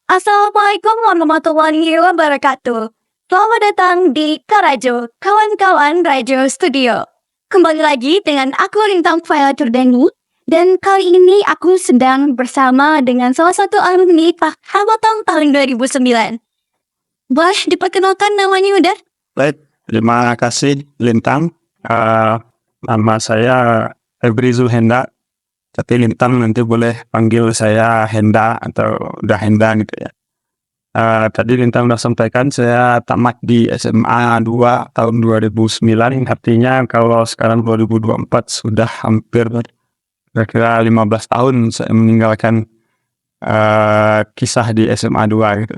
Assalamualaikum warahmatullahi wabarakatuh. Selamat datang di Karajo, kawan-kawan Rajo Studio. Kembali lagi dengan aku Lintang Faila Turdani. Dan kali ini aku sedang bersama dengan salah satu alumni Angkatan tahun 2009. Boleh diperkenalkan namanya udah? Baik, terima kasih Lintang. Nama saya Febri Zulhenda, tapi Lintang nanti boleh panggil saya Henda atau udah Henda gitu ya. Tadi Lintang udah sampaikan saya tamat di SMA 2 tahun 2009, artinya kalau sekarang 2024 sudah hampir kira-kira 15 tahun saya meninggalkan kisah di SMA 2 gitu.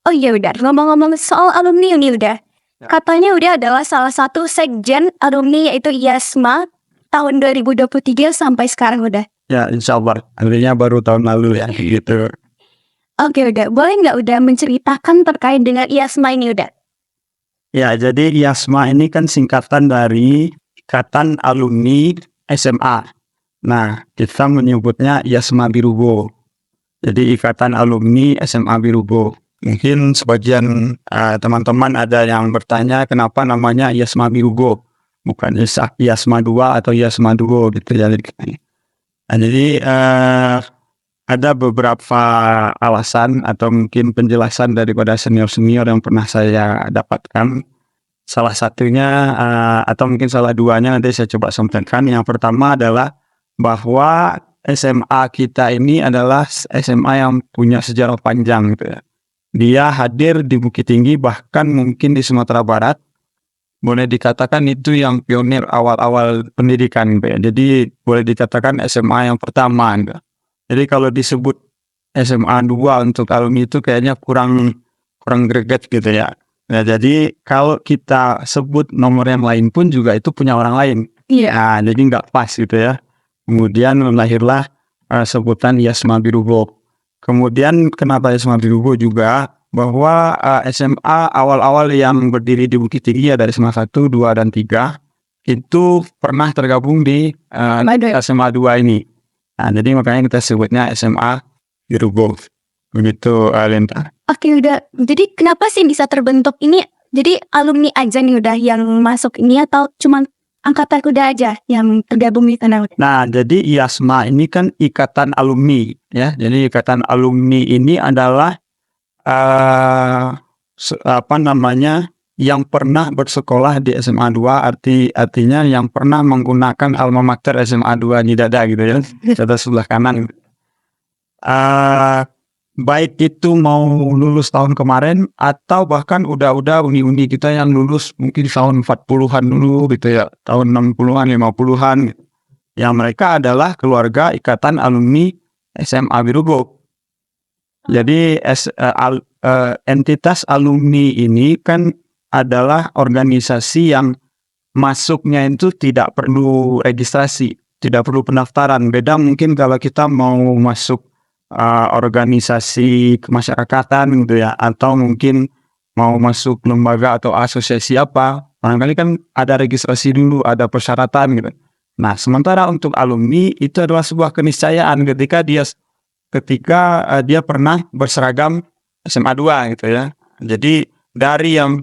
Oh iya udah, ngomong-ngomong soal alumni ini udah. Katanya udah adalah salah satu sekjen alumni yaitu IASMA tahun 2023 sampai sekarang udah. Ya insya Allah, artinya baru tahun lalu ya gitu. Oke udah, boleh nggak udah menceritakan terkait dengan IASMA ini udah? Ya, jadi IASMA ini kan singkatan dari Ikatan Alumni SMA. Nah, kita menyebutnya IASMA Birubo. Jadi Ikatan Alumni SMA Birubo. Mungkin sebagian teman-teman ada yang bertanya kenapa namanya IASMA Birubo, bukan IASMA 2 atau IASMA Duo gitu ya. Nah, jadi ada beberapa alasan atau mungkin penjelasan daripada senior-senior yang pernah saya dapatkan. Salah satunya atau mungkin salah duanya nanti saya coba sampaikan. Yang pertama adalah bahwa SMA kita ini adalah SMA yang punya sejarah panjang gitu ya. Dia hadir di Bukit Tinggi, bahkan mungkin di Sumatera Barat. Boleh dikatakan itu yang pionir awal-awal pendidikan gitu ya. Jadi boleh dikatakan SMA yang pertama gitu. Jadi kalau disebut SMA 2 untuk alumni itu kayaknya kurang greget gitu ya. Nah, jadi kalau kita sebut nomor yang lain pun juga itu punya orang lain. Iya. Nah, jadi nggak pas gitu ya. Kemudian lahirlah sebutan IASMA Birubo. Kemudian kenapa IASMA Birubo juga? Bahwa SMA awal-awal yang berdiri di Bukit Tinggi ya dari SMA 1, 2, dan 3 itu pernah tergabung di SMA 2 ini. Nah, jadi makanya kita sebutnya SMA Birubo. Begitu, Lenta. Oke udah, jadi kenapa sih bisa terbentuk ini? Jadi alumni aja nih udah yang masuk ini atau cuman angkatan udah aja yang tergabung di sana udah? Nah, jadi IASMA ini kan ikatan alumni ya. Jadi ikatan alumni ini adalah yang pernah bersekolah di SMA 2, artinya yang pernah menggunakan alma mater SMA 2 di dada gitu ya, dada sebelah kanan. Baik itu mau lulus tahun kemarin atau bahkan udah uni-uni kita yang lulus mungkin tahun 40-an dulu gitu ya, tahun 60-an, 50-an. Yang mereka adalah keluarga ikatan alumni SMA Birubo. Jadi entitas alumni ini kan adalah organisasi yang masuknya itu tidak perlu registrasi, tidak perlu pendaftaran. Beda mungkin kalau kita mau masuk organisasi kemasyarakatan gitu ya, atau mungkin mau masuk lembaga atau asosiasi apa, barangkali kan ada registrasi dulu, ada persyaratan gitu. Nah, sementara untuk alumni itu adalah sebuah keniscayaan ketika dia pernah berseragam SMA 2 gitu ya. Jadi dari yang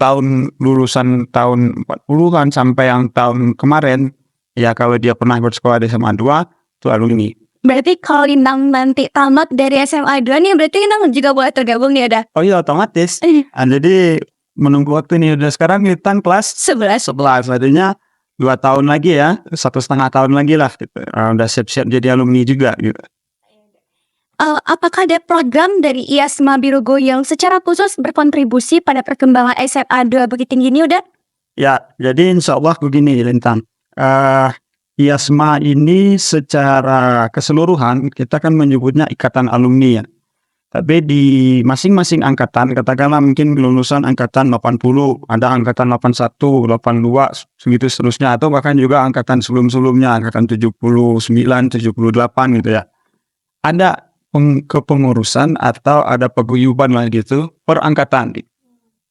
lulusan tahun 40-an sampai yang tahun kemarin, ya kalau dia pernah bersekolah di SMA 2, itu alumni. Berarti kalau Lintang nanti tamat dari SMA 2 nih, berarti Lintang juga boleh tergabung nih ada? Oh iya, otomatis. Jadi menunggu waktu nih, udah sekarang Lintang kelas 11. Artinya 2 tahun lagi ya, 1,5 tahun lagi lah gitu. Udah siap-siap jadi alumni juga gitu. Apakah ada program dari IASMA Birubo yang secara khusus berkontribusi pada perkembangan SMA 2 Bukit Tinggi ini udah? Ya, jadi insya Allah begini Lintang. IASMA ini secara keseluruhan kita kan menyebutnya ikatan alumni ya. Tapi di masing-masing angkatan, katakanlah mungkin lulusan angkatan 80, ada angkatan 81, 82, segitu seterusnya, atau bahkan juga angkatan sebelum-sebelumnya, angkatan 79, 78 gitu ya. Ada kepengurusan atau ada paguyuban lah gitu per angkatan.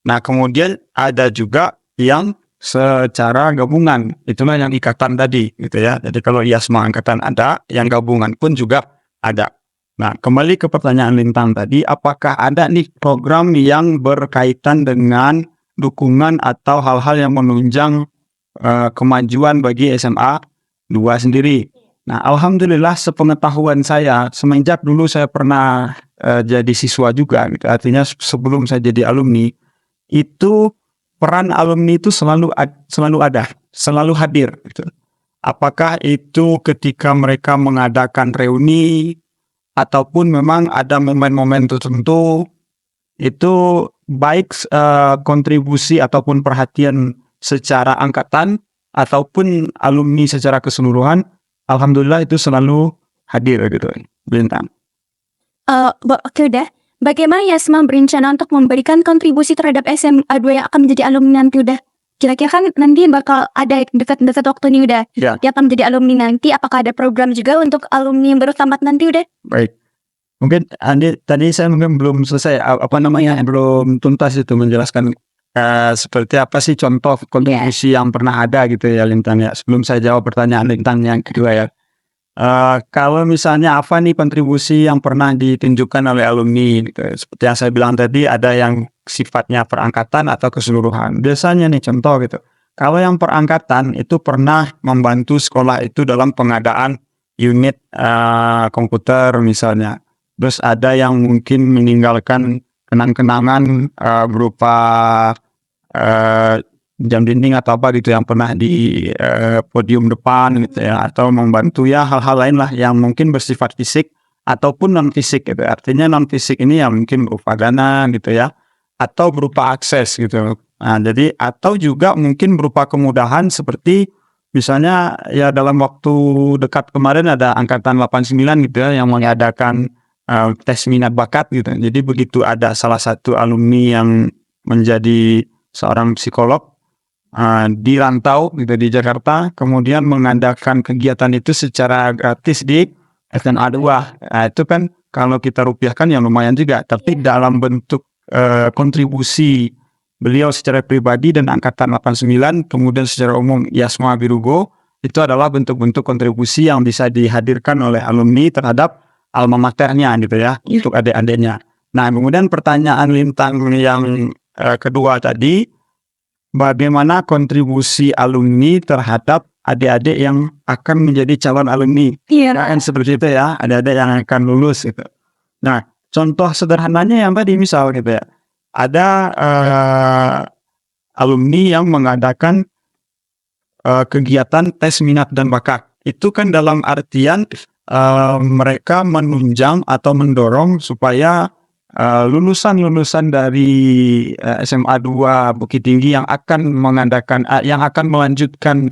Nah, kemudian ada juga yang secara gabungan, itulah yang ikatan tadi gitu ya. Jadi kalau IASMA angkatan ada, yang gabungan pun juga ada. Nah, kembali ke pertanyaan Lintang tadi, apakah ada nih program yang berkaitan dengan dukungan atau hal-hal yang menunjang kemajuan bagi SMA 2 sendiri? Nah, alhamdulillah sepengetahuan saya, semenjak dulu saya pernah jadi siswa juga, gitu. Artinya sebelum saya jadi alumni, itu peran alumni itu selalu ada, selalu hadir, gitu. Apakah itu ketika mereka mengadakan reuni, ataupun memang ada momen-momen tertentu, itu baik kontribusi ataupun perhatian secara angkatan, ataupun alumni secara keseluruhan, alhamdulillah itu selalu hadir gitu, Bintang. Oke udah. Bagaimana Yasma berencana untuk memberikan kontribusi terhadap SMA 2 yang akan menjadi alumni nanti udah? Kira-kira kan nanti bakal ada dekat-dekat waktu ini udah. Ya. Dia akan menjadi alumni nanti. Apakah ada program juga untuk alumni yang baru tamat nanti udah? Baik. Mungkin Andi, tadi saya mungkin belum selesai, belum tuntas itu menjelaskan seperti apa sih contoh kontribusi yang pernah ada gitu ya, Lintang ya. Sebelum saya jawab pertanyaan Lintang yang kedua ya. Kalau misalnya apa nih kontribusi yang pernah ditunjukkan oleh alumni gitu. Seperti yang saya bilang tadi, ada yang sifatnya perangkatan atau keseluruhan. Biasanya nih contoh gitu, kalau yang perangkatan itu pernah membantu sekolah itu dalam pengadaan unit komputer misalnya. Terus ada yang mungkin meninggalkan kenang-kenangan berupa jam dinding atau apa gitu yang pernah di podium depan gitu ya, atau membantu ya hal-hal lain lah yang mungkin bersifat fisik ataupun non fisik gitu. Artinya non fisik ini yang mungkin berupa dana gitu ya, atau berupa akses gitu. Nah, jadi atau juga mungkin berupa kemudahan seperti misalnya ya dalam waktu dekat kemarin ada angkatan 89 gitu ya yang mengadakan tes minat bakat gitu. Jadi begitu ada salah satu alumni yang menjadi seorang psikolog di rantau gitu di Jakarta, kemudian mengadakan kegiatan itu secara gratis di SMA 2. Nah, itu kan kalau kita rupiahkan ya lumayan juga, tapi dalam bentuk kontribusi beliau secara pribadi dan angkatan 89, kemudian secara umum Yasma Birugo, itu adalah bentuk-bentuk kontribusi yang bisa dihadirkan oleh alumni terhadap alma maternya gitu ya, untuk adik-adiknya. Nah, kemudian pertanyaan Lintang yang kedua tadi, bagaimana kontribusi alumni terhadap adik-adik yang akan menjadi calon alumni? Iya. Nah, kan seperti itu ya, adik-adik yang akan lulus gitu. Nah, contoh sederhananya yang tadi misal gitu ya, ada alumni yang mengadakan kegiatan tes minat dan bakat. Itu kan dalam artian mereka menunjang atau mendorong supaya lulusan-lulusan dari SMA 2 Bukit Tinggi yang akan mengadakan yang akan melanjutkan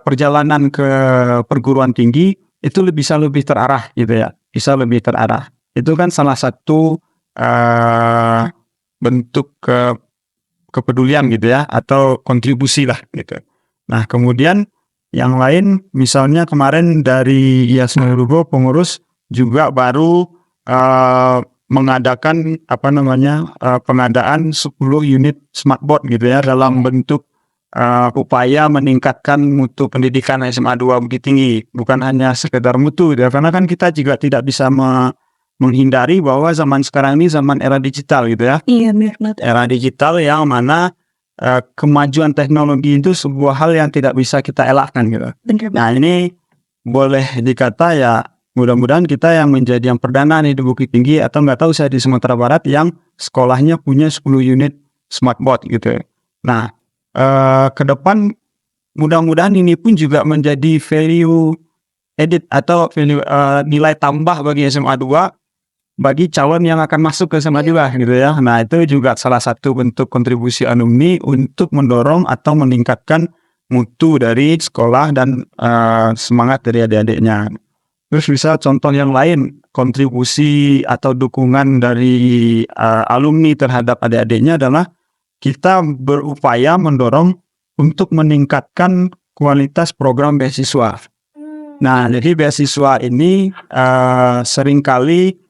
perjalanan ke perguruan tinggi itu bisa lebih terarah gitu ya, bisa lebih terarah. Itu kan salah satu bentuk kepedulian gitu ya, atau kontribusi lah gitu. Nah, kemudian yang lain misalnya kemarin dari Yasma Birugo pengurus juga baru mengadakan pengadaan 10 unit smartboard gitu ya, dalam bentuk upaya meningkatkan mutu pendidikan SMA 2 Bukit Tinggi. Bukan hanya sekedar mutu ya, karena kan kita juga tidak bisa menghindari bahwa zaman sekarang ini zaman era digital gitu ya. Iya, benar. Era digital yang mana kemajuan teknologi itu sebuah hal yang tidak bisa kita elakkan gitu. Benar. Nah, ini boleh dikata ya, mudah-mudahan kita yang menjadi yang perdana nih di Bukit Tinggi, atau nggak tahu saya di Sumatera Barat yang sekolahnya punya 10 unit smartboard gitu. Nah, ke depan mudah-mudahan ini pun juga menjadi value added atau value nilai tambah bagi SMA 2 bagi calon yang akan masuk ke SMA 2 gitu ya. Nah, itu juga salah satu bentuk kontribusi alumni untuk mendorong atau meningkatkan mutu dari sekolah dan semangat dari adik-adiknya. Terus bisa contoh yang lain, kontribusi atau dukungan dari alumni terhadap adik-adiknya adalah kita berupaya mendorong untuk meningkatkan kualitas program beasiswa. Nah, jadi beasiswa ini seringkali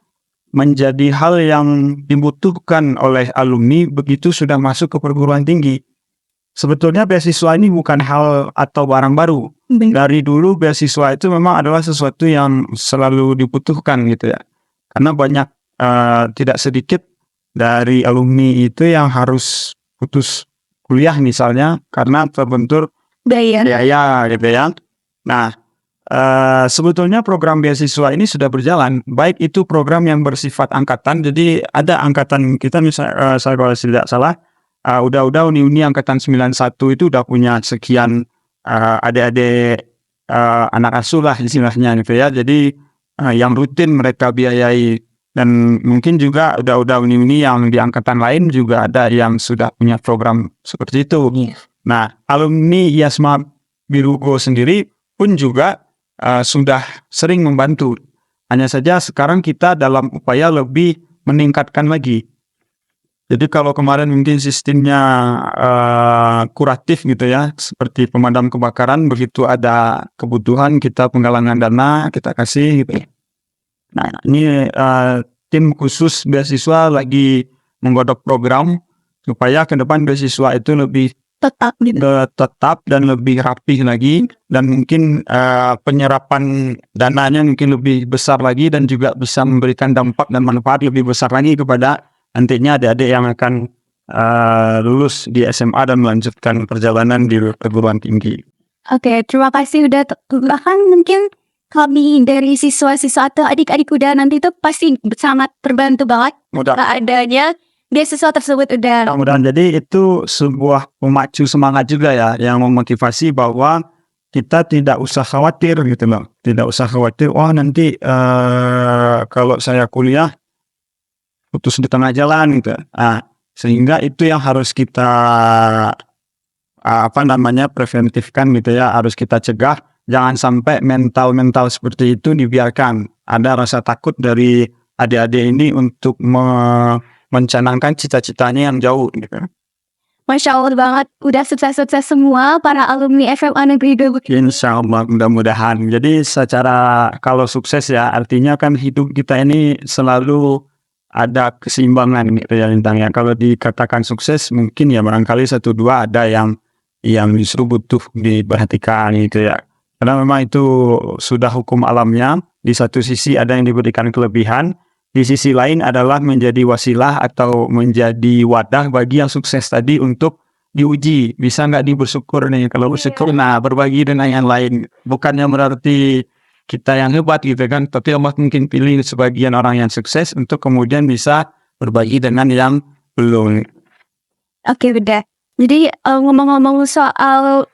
menjadi hal yang dibutuhkan oleh alumni begitu sudah masuk ke perguruan tinggi. Sebetulnya beasiswa ini bukan hal atau barang baru. Dari dulu beasiswa itu memang adalah sesuatu yang selalu dibutuhkan gitu ya. Karena banyak tidak sedikit dari alumni itu yang harus putus kuliah misalnya karena terbentur Bayar. biaya gitu ya. Nah, sebetulnya program beasiswa ini sudah berjalan, baik itu program yang bersifat angkatan, jadi ada angkatan kita misalnya, saya kalau tidak salah, udah uni angkatan 91 itu udah punya sekian adik-adik anak asuh lah istilahnya gitu ya, jadi yang rutin mereka biayai. Dan mungkin juga udah uni yang di angkatan lain juga ada yang sudah punya program seperti itu. Nah, alumni IASMA Birugo sendiri pun juga sudah sering membantu. Hanya saja sekarang kita dalam upaya lebih meningkatkan lagi. Jadi kalau kemarin mungkin sistemnya kuratif gitu ya, seperti pemadam kebakaran, begitu ada kebutuhan kita penggalangan dana, kita kasih gitu. Nah, ini tim khusus beasiswa lagi menggodok program supaya ke depan beasiswa itu lebih Tetap gitu. tetap dan lebih rapih lagi, dan mungkin penyerapan dananya mungkin lebih besar lagi dan juga bisa memberikan dampak dan manfaat lebih besar lagi kepada nantinya adik-adik yang akan lulus di SMA dan melanjutkan perjalanan di perguruan tinggi. Oke, terima kasih udah bahkan mungkin kami dari siswa-siswa atau adik-adik udah nanti tuh pasti sangat terbantu banget Mudah. adanya beasiswa tersebut udah. Mudah-mudahan jadi itu sebuah pemacu semangat juga ya, yang memotivasi bahwa kita tidak usah khawatir gitu loh, tidak usah khawatir nanti kalau saya kuliah putus di tengah jalan gitu. Sehingga itu yang harus kita preventifkan gitu ya, harus kita cegah. Jangan sampai mental seperti itu dibiarkan. Ada rasa takut dari adik-adik ini untuk mencanangkan cita-citanya yang jauh gitu. Masya Allah banget, udah sukses-sukses semua para alumni SMA Negeri 2. Insya Allah, mudah-mudahan. Jadi secara kalau sukses ya, artinya kan hidup kita ini selalu ada keseimbangan gitu ya Lintang ya. Kalau dikatakan sukses mungkin ya barangkali 1-2 ada yang justru butuh diperhatikan gitu ya. Karena memang itu sudah hukum alamnya. Di satu sisi ada yang diberikan kelebihan, di sisi lain adalah menjadi wasilah atau menjadi wadah bagi yang sukses tadi untuk diuji. Bisa nggak bersyukur nih? Kalau bersyukur, nah berbagi dengan yang lain. Bukannya berarti kita yang hebat gitu kan, tapi Allah mungkin pilih sebagian orang yang sukses untuk kemudian bisa berbagi dengan yang belum. Oke, udah. Jadi ngomong-ngomong soal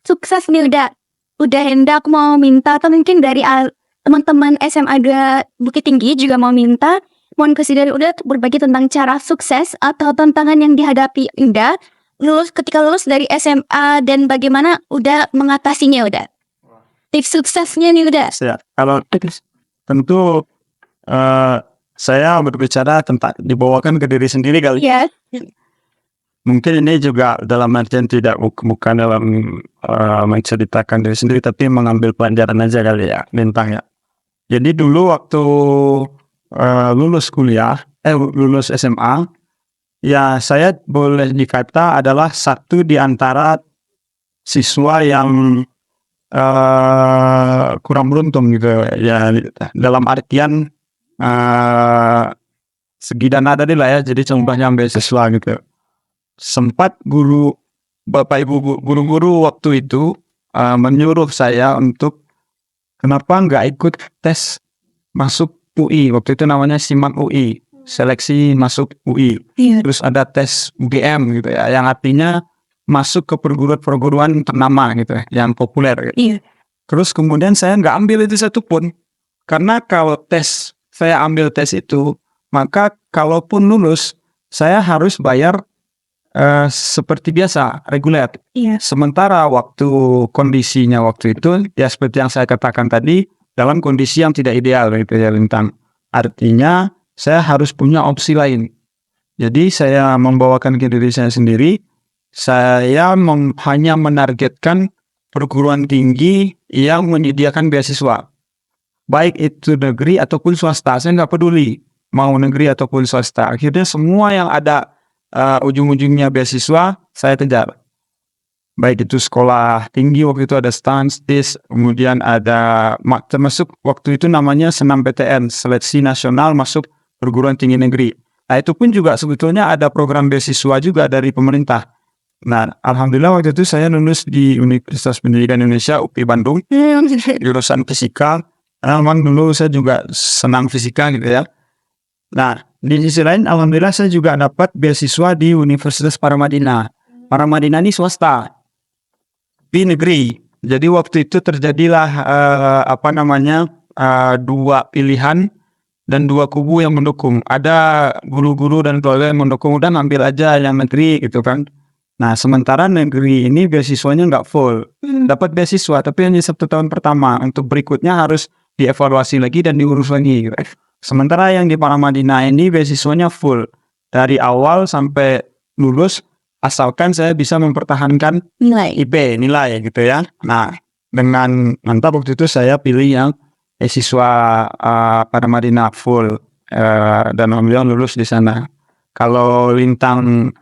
sukses nih udah hendak mau minta, atau mungkin dari teman-teman SMA 2 Bukit Tinggi juga mau minta, mohon kasih dari udah berbagi tentang cara sukses atau tantangan yang dihadapi udah ketika lulus dari SMA dan bagaimana udah mengatasinya udah. Tips suksesnya nih udah. Kalau tentu saya berbicara tentang dibawakan ke diri sendiri kali. Yes. Mungkin ini juga dalam artian tidak bukan dalam menceritakan diri sendiri, tapi mengambil pelajaran aja kali ya, Bintang ya. Jadi dulu waktu lulus SMA, ya saya boleh dikata adalah satu di antara siswa yang kurang beruntung gitu ya, dalam artian segi dana tadi lah ya. Jadi contohnya beasiswa gitu. Sempat bapak ibu guru-guru waktu itu menyuruh saya untuk kenapa nggak ikut tes masuk UI. Waktu itu namanya SIMAK UI, seleksi masuk UI. Terus ada tes UGM gitu ya, yang artinya masuk ke perguruan ternama gitu ya, yang populer gitu. Terus kemudian saya nggak ambil itu satu pun, karena kalau saya ambil tes itu, maka kalaupun lulus saya harus bayar seperti biasa, reguler. Sementara kondisinya waktu itu, ya seperti yang saya katakan tadi, dalam kondisi yang tidak ideal gitu ya Lintang. Artinya, saya harus punya opsi lain. Jadi, saya membawakan ke diri saya sendiri, saya hanya menargetkan perguruan tinggi yang menyediakan beasiswa. Baik itu negeri ataupun swasta, saya nggak peduli, mau negeri ataupun swasta. Akhirnya semua yang ada ujung-ujungnya beasiswa saya kejar. baik itu sekolah tinggi waktu itu ada STANS, TIS, kemudian ada termasuk waktu itu namanya senam PTN, seleksi nasional masuk perguruan tinggi negeri. Nah itu pun juga sebetulnya ada program beasiswa juga dari pemerintah. Nah alhamdulillah waktu itu saya lulus di Universitas Pendidikan Indonesia UPI Bandung, jurusan fisika. Memang dulu saya juga senang fisika gitu ya. Nah di sisi lain alhamdulillah saya juga dapat beasiswa di Universitas Paramadina. Paramadina ini swasta di negeri. Jadi waktu itu terjadilah dua pilihan dan dua kubu yang mendukung. Ada guru-guru dan keluarga yang mendukung, udah ambil aja yang negeri gitu kan. Nah sementara negeri ini beasiswanya nggak full, dapat beasiswa tapi hanya 1 tahun pertama. Untuk berikutnya harus dievaluasi lagi dan diurus lagi. Sementara yang di Paramadina ini beasiswanya full dari awal sampai lulus, asalkan saya bisa mempertahankan Nilai. nilai gitu ya. Nah dengan mantap waktu itu saya pilih yang beasiswa Paramadina full, dan alhamdulillah lulus di sana. Kalau Lintang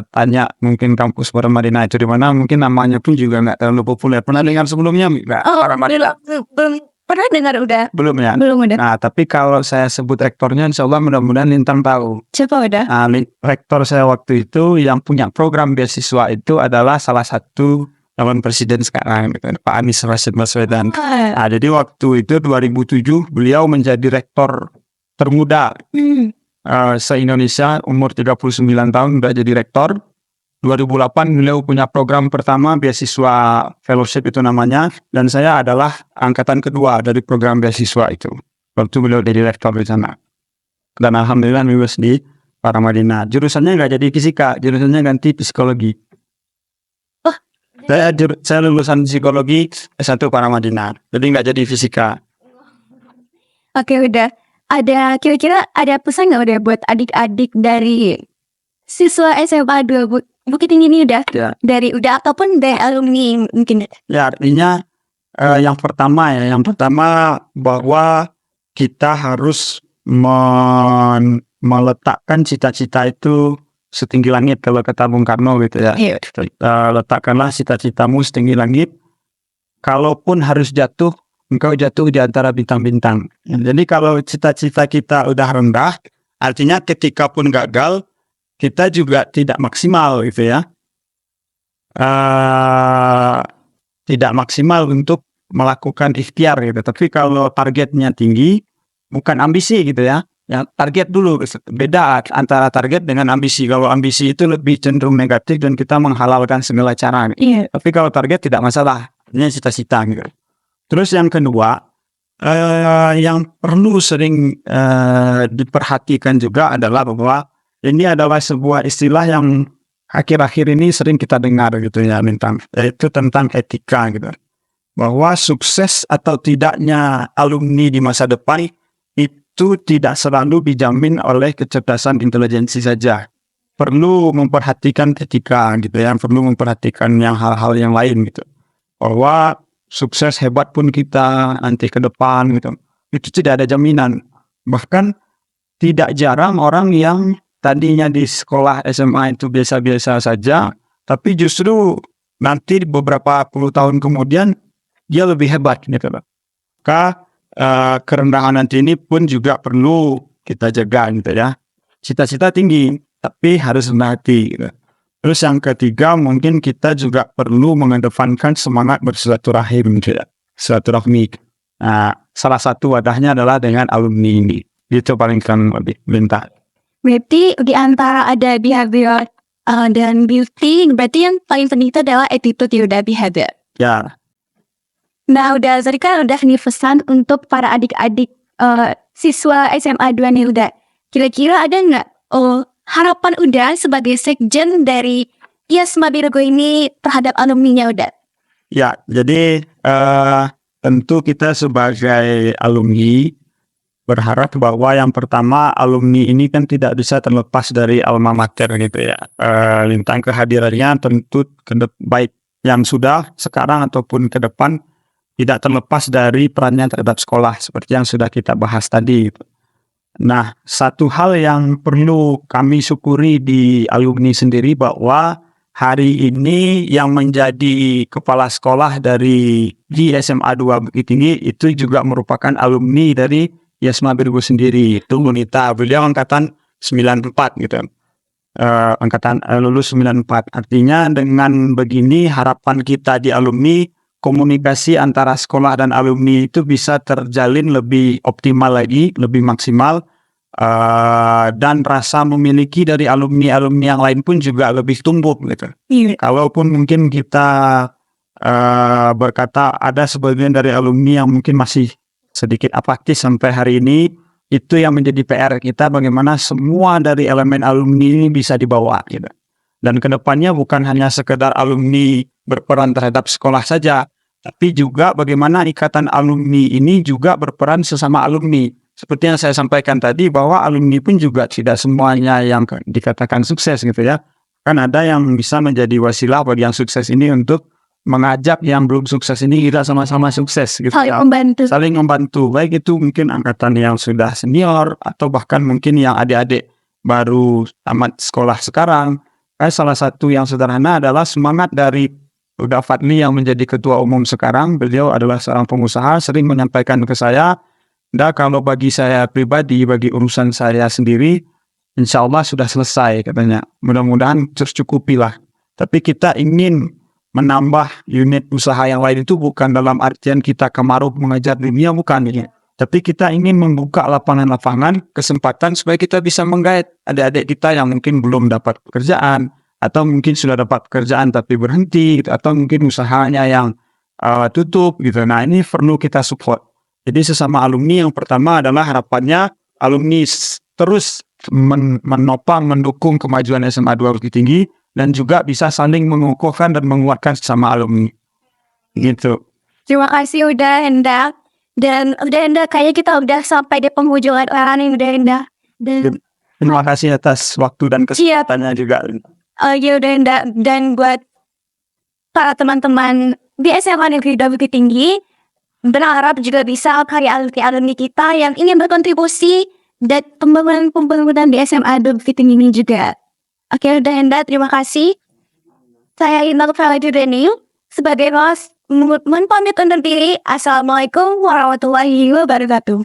tanya mungkin kampus Paramadina itu di mana, mungkin namanya pun juga nggak terlalu populer. Pernah dengar sebelumnya nggak? Paramadina? Belum pernah dengar udah. Belum ya? Belum udah. Nah tapi kalau saya sebut rektornya, insya Allah mudah-mudahan Lintang tahu. Coba udah. Nah, rektor saya waktu itu yang punya program beasiswa itu adalah salah satu calon presiden sekarang, gitu, Pak Anies Rashid Baswedan. Nah, jadi waktu itu 2007 beliau menjadi rektor termuda se-Indonesia, umur 39 tahun udah jadi rektor. 2008 beliau punya program pertama beasiswa fellowship itu namanya, dan saya adalah angkatan kedua dari program beasiswa itu. Waktu beliau jadi rektor di sana. Dan alhamdulillah lulus di Paramadina. Jurusannya nggak jadi fisika, jurusannya ganti psikologi. Oh, saya lulusan psikologi S1 Paramadina, jadi nggak jadi fisika. Oke udah. Ada kira-kira ada pesan nggak udah buat adik-adik dari siswa SMA 2 Bukit Tinggi ini udah? Ya. Dari udah ataupun dari alumni mungkin. Ya artinya yang pertama bahwa kita harus meletakkan cita-cita itu setinggi langit, kalau kata Bung Karno gitu ya. Iya. Letakkanlah cita-citamu setinggi langit. Kalaupun harus jatuh, engkau jatuh di antara bintang-bintang. Jadi kalau cita-cita kita udah rendah, artinya ketika pun gagal, kita juga tidak maksimal gitu ya. Tidak maksimal untuk melakukan ikhtiar gitu. Tapi kalau targetnya tinggi, bukan ambisi gitu ya. Ya target dulu, beda antara target dengan ambisi. Kalau ambisi itu lebih cenderung negatif dan kita menghalalkan segala cara. Iya. Tapi kalau target tidak masalah, ini cita-cita gitu. Terus yang kedua, yang perlu sering diperhatikan juga adalah bahwa ini adalah sebuah istilah yang akhir-akhir ini sering kita dengar gitu ya, yaitu tentang etika gitu. Bahwa sukses atau tidaknya alumni di masa depan itu tidak selalu dijamin oleh kecerdasan intelijensi saja. Perlu memperhatikan etika gitu ya, perlu memperhatikan yang hal-hal yang lain gitu. Bahwa sukses hebat pun kita nanti ke depan gitu, itu tidak ada jaminan. Bahkan tidak jarang orang yang tadinya di sekolah SMA itu biasa-biasa saja, tapi justru nanti beberapa puluh tahun kemudian dia lebih hebat gitu. Maka kerendahan nanti ini pun juga perlu kita jaga gitu ya. Cita-cita tinggi, tapi harus rendah hati gitu. Terus yang ketiga mungkin kita juga perlu mengedepankan semangat bersilaturahim gitu ya. Silaturahmi. Nah, salah satu wadahnya adalah dengan alumni ini. Itu paling kan lebih minta. Berarti di antara ada behavior dan beauty, berarti yang paling penting itu adalah attitude ya udah behavior. Ya. Nah udah tadi kan udah nih pesan untuk para adik-adik siswa SMA 2 nih udah. Kira-kira ada nggak harapan udah sebagai sekjen dari IASMA Birago ini terhadap alumninya udah? Ya, jadi tentu kita sebagai alumni berharap bahwa yang pertama alumni ini kan tidak bisa terlepas dari alma mater gitu ya. Lintang kehadirannya tentu baik yang sudah sekarang ataupun ke depan tidak terlepas dari perannya terhadap sekolah seperti yang sudah kita bahas tadi. Nah, satu hal yang perlu kami syukuri di alumni sendiri bahwa hari ini yang menjadi kepala sekolah di SMA 2 Bukit Tinggi itu juga merupakan alumni dari Yasma Birgo sendiri. Itu Lunita, beliau angkatan 94 gitu. Lulus 94. Artinya dengan begini harapan kita di alumni, komunikasi antara sekolah dan alumni itu bisa terjalin lebih optimal lagi, lebih maksimal, dan rasa memiliki dari alumni-alumni yang lain pun juga lebih tumbuh gitu. Kalaupun mungkin kita berkata ada sebagian dari alumni yang mungkin masih sedikit apatis sampai hari ini, itu yang menjadi PR kita, bagaimana semua dari elemen alumni ini bisa dibawa gitu. Dan kedepannya bukan hanya sekedar alumni berperan terhadap sekolah saja, tapi juga bagaimana ikatan alumni ini juga berperan sesama alumni. Seperti yang saya sampaikan tadi, bahwa alumni pun juga tidak semuanya yang dikatakan sukses gitu ya. Kan ada yang bisa menjadi wasilah bagi yang sukses ini untuk mengajak yang belum sukses ini kita sama-sama sukses gitu ya. Saling membantu, baik itu mungkin angkatan yang sudah senior atau bahkan mungkin yang adik-adik baru tamat sekolah sekarang. Salah satu yang sederhana adalah semangat dari Uda Fadli yang menjadi ketua umum sekarang. Beliau adalah seorang pengusaha, sering menyampaikan ke saya, kalau bagi saya pribadi, bagi urusan saya sendiri, insya Allah sudah selesai katanya. Mudah-mudahan tercukupilah. Tapi kita ingin menambah unit usaha yang lain itu bukan dalam artian kita kemaruf mengejar dunia, bukan ya. Tapi kita ingin membuka lapangan-lapangan kesempatan supaya kita bisa menggait adik-adik kita yang mungkin belum dapat pekerjaan, atau mungkin sudah dapat pekerjaan tapi berhenti, atau mungkin usahanya yang tutup gitu. Nah, ini perlu kita support. Jadi sesama alumni, yang pertama adalah harapannya alumni terus menopang, mendukung kemajuan SMA 2 Bukit Tinggi, dan juga bisa saling mengukuhkan dan menguatkan sesama alumni. Gitu. Terima kasih udah Enda. Dan udah Enda, kayaknya kita udah sampai di penghujung acara nih udah Enda. Dan terima kasih atas waktu dan kesempatannya juga. Ya udah Enda, dan buat para teman-teman di SMA Negeri 2 Bukit Tinggi, berharap juga bisa karya alumni kita yang ingin berkontribusi dan pembangunan di SMA 2 Bukit Tinggi ini juga. Oke, udah Enda, terima kasih. Saya Inal Faladudeni sebagai host, mohon pamit undur diri. Assalamualaikum warahmatullahi wabarakatuh.